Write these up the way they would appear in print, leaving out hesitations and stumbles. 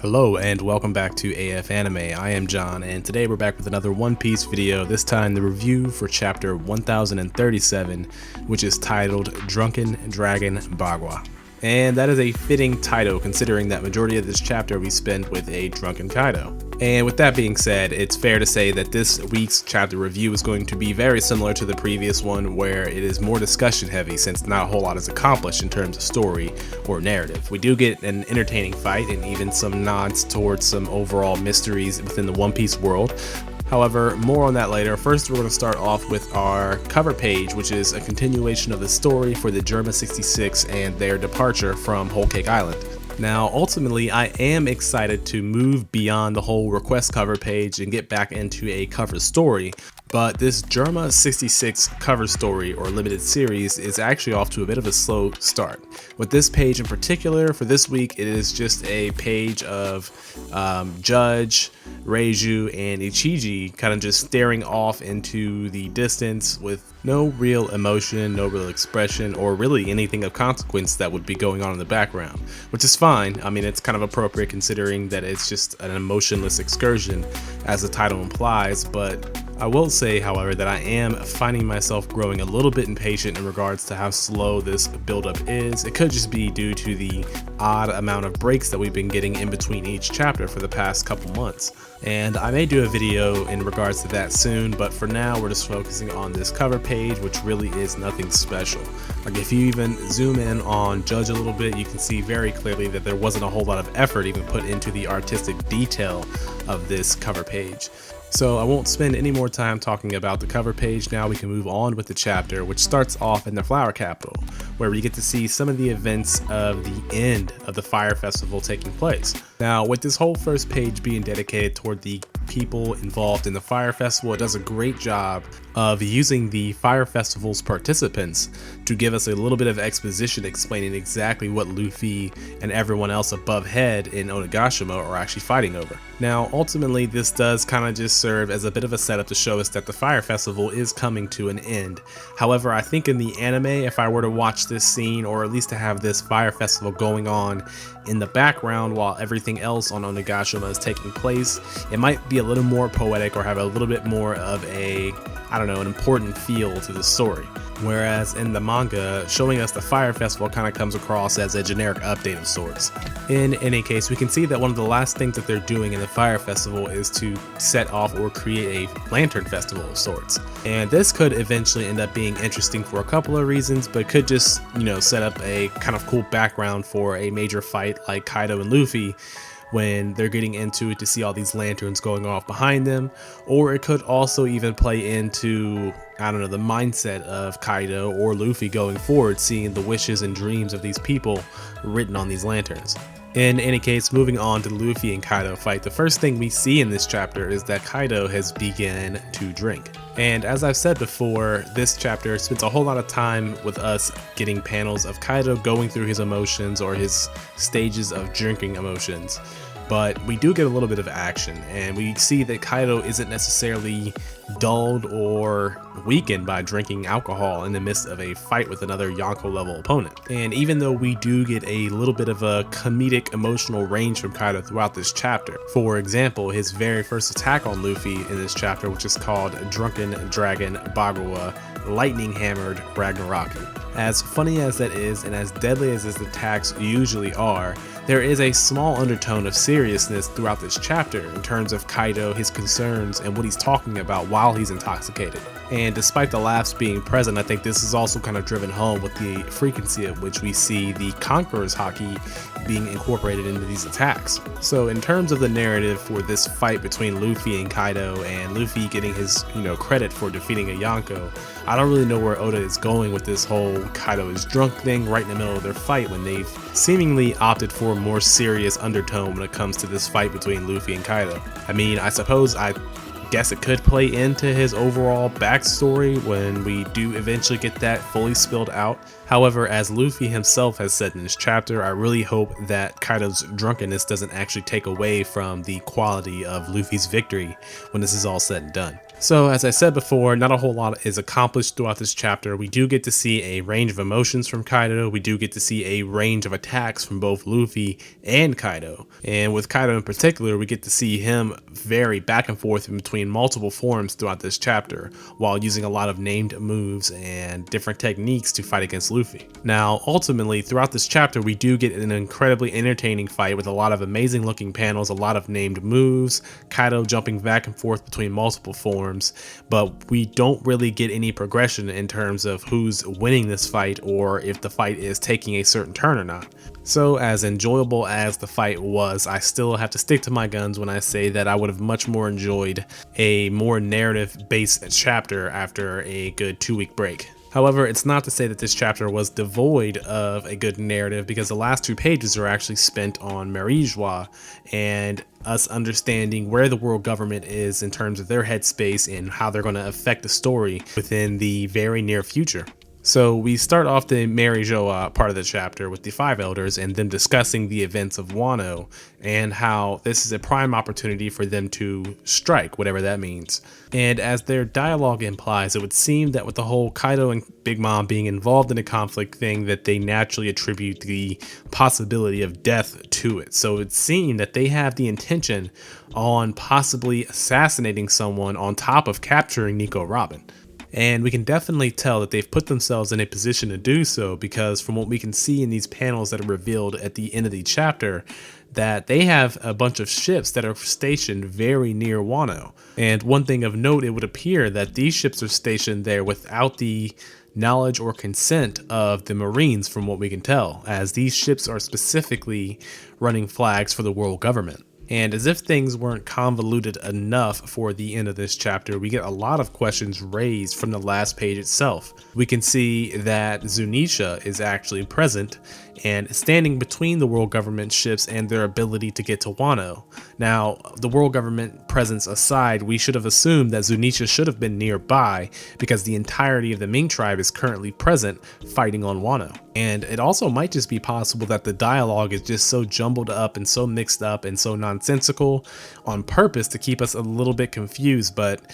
Hello and welcome back to AF Anime. I am John and today we're back with another One Piece video, this time the review for chapter 1037, which is titled Drunken Dragon Bagua. And that is a fitting title considering that majority of this chapter we spend with a drunken Kaido. And with that being said, it's fair to say that this week's chapter review is going to be very similar to the previous one, where it is more discussion heavy since not a whole lot is accomplished in terms of story or narrative. We do get an entertaining fight and even some nods towards some overall mysteries within the One Piece world. However, more on that later. First, we're going to start off with our cover page, which is a continuation of the story for the Germa 66 and their departure from Whole Cake Island. Now, ultimately, I am excited to move beyond the whole request cover page and get back into a cover story, but this Germa 66 cover story or limited series is actually off to a bit of a slow start. With this page in particular, for this week, it is just a page of Judge, Reiju, and Ichiji kind of just staring off into the distance with no real emotion, no real expression, or really anything of consequence that would be going on in the background, which is fine. I mean, it's kind of appropriate considering that it's just an emotionless excursion, as the title implies, but I will say, however, that I am finding myself growing a little bit impatient in regards to how slow this buildup is. It could just be due to the odd amount of breaks that we've been getting in between each chapter for the past couple months. And I may do a video in regards to that soon, but for now we're just focusing on this cover page, which really is nothing special. Like, if you even zoom in on Judge a little bit, you can see very clearly that there wasn't a whole lot of effort even put into the artistic detail of this cover page. So I won't spend any more time talking about the cover page. Now we can move on with the chapter, which starts off in the Flower Capital, where we get to see some of the events of the end of the Fire Festival taking place. Now, with this whole first page being dedicated toward the people involved in the Fire Festival, it does a great job of using the Fire Festival's participants to give us a little bit of exposition explaining exactly what Luffy and everyone else above head in Onigashima are actually fighting over. Now, ultimately, this does kind of just serve as a bit of a setup to show us that the Fire Festival is coming to an end. However, I think in the anime, if I were to watch this scene, or at least to have this Fire Festival going on in the background while everything else on Onigashima is taking place, it might be a little more poetic or have a little bit more of a, I don't know, an important feel to the story. Whereas in the manga, showing us the Fire Festival kind of comes across as a generic update of sorts. In any case, we can see that one of the last things that they're doing in the Fire Festival is to set off or create a lantern festival of sorts. And this could eventually end up being interesting for a couple of reasons, but could just, set up a kind of cool background for a major fight like Kaido and Luffy when they're getting into it, to see all these lanterns going off behind them. Or it could also even play into, I don't know, the mindset of Kaido or Luffy going forward, seeing the wishes and dreams of these people written on these lanterns. In any case, moving on to the Luffy and Kaido fight, the first thing we see in this chapter is that Kaido has begun to drink. And as I've said before, this chapter spends a whole lot of time with us getting panels of Kaido going through his emotions or his stages of drinking emotions. But we do get a little bit of action, and we see that Kaido isn't necessarily dulled or weakened by drinking alcohol in the midst of a fight with another Yonko level opponent. And even though we do get a little bit of a comedic emotional range from Kaido throughout this chapter, for example, his very first attack on Luffy in this chapter, which is called Drunken Dragon Bagua, Lightning Hammered Ragnaraki. As funny as that is, and as deadly as his attacks usually are, there is a small undertone of seriousness throughout this chapter in terms of Kaido, his concerns, and what he's talking about while he's intoxicated. And despite the laughs being present, I think this is also kind of driven home with the frequency at which we see the Conqueror's Haki being incorporated into these attacks. So in terms of the narrative for this fight between Luffy and Kaido, and Luffy getting his, credit for defeating a Yonko, I don't really know where Oda is going with this whole Kaido is drunk thing right in the middle of their fight, when they've seemingly opted for a more serious undertone when it comes to this fight between Luffy and Kaido. I mean, I guess it could play into his overall backstory when we do eventually get that fully spilled out. However, as Luffy himself has said in this chapter, I really hope that Kaido's drunkenness doesn't actually take away from the quality of Luffy's victory when this is all said and done. So, as I said before, not a whole lot is accomplished throughout this chapter. We do get to see a range of emotions from Kaido. We do get to see a range of attacks from both Luffy and Kaido. And with Kaido in particular, we get to see him vary back and forth in between multiple forms throughout this chapter, while using a lot of named moves and different techniques to fight against Luffy. Now, ultimately, throughout this chapter, we do get an incredibly entertaining fight with a lot of amazing looking panels, a lot of named moves, Kaido jumping back and forth between multiple forms, but we don't really get any progression in terms of who's winning this fight or if the fight is taking a certain turn or not. So as enjoyable as the fight was, I still have to stick to my guns when I say that I would have much more enjoyed a more narrative-based chapter after a good 2-week break. However, it's not to say that this chapter was devoid of a good narrative, because the last 2 pages are actually spent on Marie-Joie and us understanding where the world government is in terms of their headspace and how they're going to affect the story within the very near future. So we start off the Marie-Joie part of the chapter with the 5 elders and them discussing the events of Wano and how this is a prime opportunity for them to strike, whatever that means. And as their dialogue implies, it would seem that with the whole Kaido and Big Mom being involved in a conflict thing, that they naturally attribute the possibility of death to it. So it seemed that they have the intention on possibly assassinating someone on top of capturing Nico Robin. And we can definitely tell that they've put themselves in a position to do so, because from what we can see in these panels that are revealed at the end of the chapter, that they have a bunch of ships that are stationed very near Wano. And one thing of note, it would appear that these ships are stationed there without the knowledge or consent of the Marines, from what we can tell, as these ships are specifically running flags for the world government. And as if things weren't convoluted enough for the end of this chapter, we get a lot of questions raised from the last page itself. We can see that Zunisha is actually present and standing between the world government ships and their ability to get to Wano. Now, the world government presence aside, we should have assumed that Zunisha should have been nearby, because the entirety of the Ming tribe is currently present fighting on Wano. And it also might just be possible that the dialogue is just so jumbled up and so mixed up and so nonsensical on purpose to keep us a little bit confused, but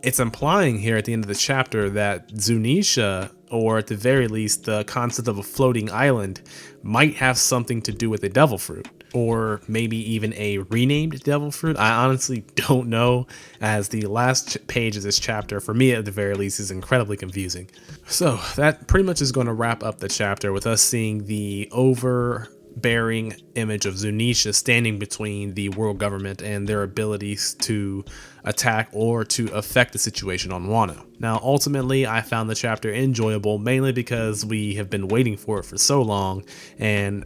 it's implying here at the end of the chapter that Zunisha, or at the very least the concept of a floating island, might have something to do with a devil fruit, or maybe even a renamed devil fruit. I honestly don't know, as the last page of this chapter, for me at the very least, is incredibly confusing. So that pretty much is going to wrap up the chapter with us seeing the overbearing image of Zunisha standing between the world government and their abilities to attack or to affect the situation on Wano. Now, ultimately, I found the chapter enjoyable, mainly because we have been waiting for it for so long, and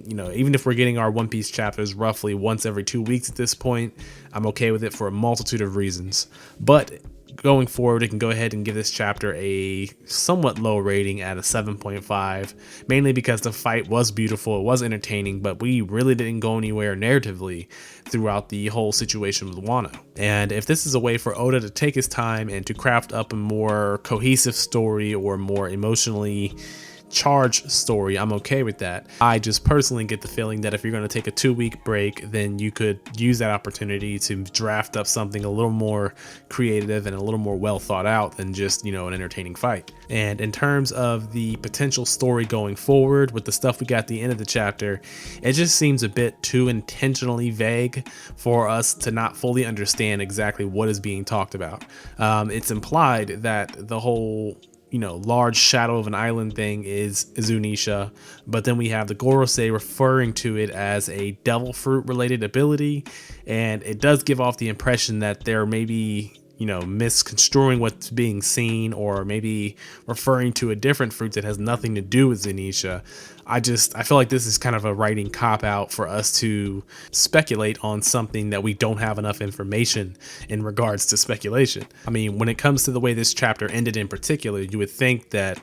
even if we're getting our One Piece chapters roughly once every 2 weeks at this point, I'm okay with it for a multitude of reasons. But going forward, we can go ahead and give this chapter a somewhat low rating at a 7.5, mainly because the fight was beautiful, it was entertaining, but we really didn't go anywhere narratively throughout the whole situation with Wano. And if this is a way for Oda to take his time and to craft up a more cohesive story or more emotionally charged story, I'm okay with that. I just personally get the feeling that if you're going to take a 2-week break, then you could use that opportunity to draft up something a little more creative and a little more well thought out than just, an entertaining fight. And in terms of the potential story going forward with the stuff we got at the end of the chapter, it just seems a bit too intentionally vague for us to not fully understand exactly what is being talked about. It's implied that the whole large shadow of an island thing is Zunisha, but then we have the Gorosei referring to it as a devil fruit related ability, and it does give off the impression that there may be misconstruing what's being seen, or maybe referring to a different fruit that has nothing to do with Zunisha. I feel like this is kind of a writing cop-out for us to speculate on something that we don't have enough information in regards to speculation. I mean, when it comes to the way this chapter ended in particular, you would think that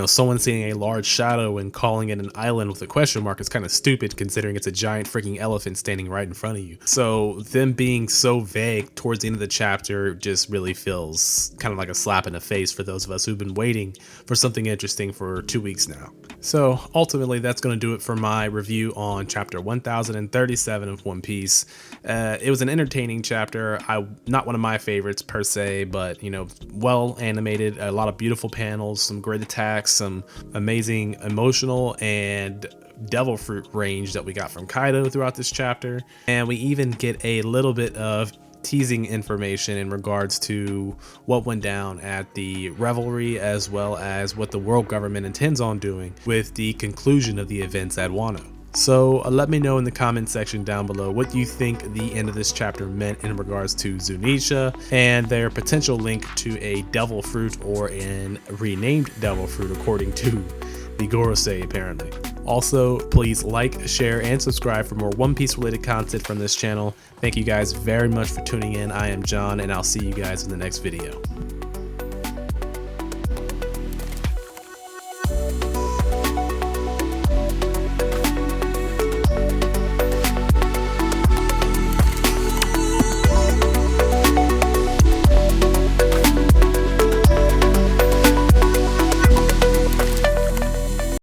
someone seeing a large shadow and calling it an island with a question mark is kind of stupid, considering it's a giant freaking elephant standing right in front of you. So them being so vague towards the end of the chapter just really feels kind of like a slap in the face for those of us who've been waiting for something interesting for 2 weeks now. So ultimately, that's going to do it for my review on chapter 1037 of One Piece. It was an entertaining chapter. Not one of my favorites per se, but well animated, a lot of beautiful panels, some great attacks, some amazing emotional and devil fruit range that we got from Kaido throughout this chapter. And we even get a little bit of teasing information in regards to what went down at the revelry, as well as what the world government intends on doing with the conclusion of the events at Wano. So let me know in the comment section down below what you think the end of this chapter meant in regards to Zunisha and their potential link to a devil fruit or an renamed devil fruit according to the Gorosei apparently. Also, please like, share, and subscribe for more One Piece related content from this channel. Thank you guys very much for tuning in. I am John, and I'll see you guys in the next video.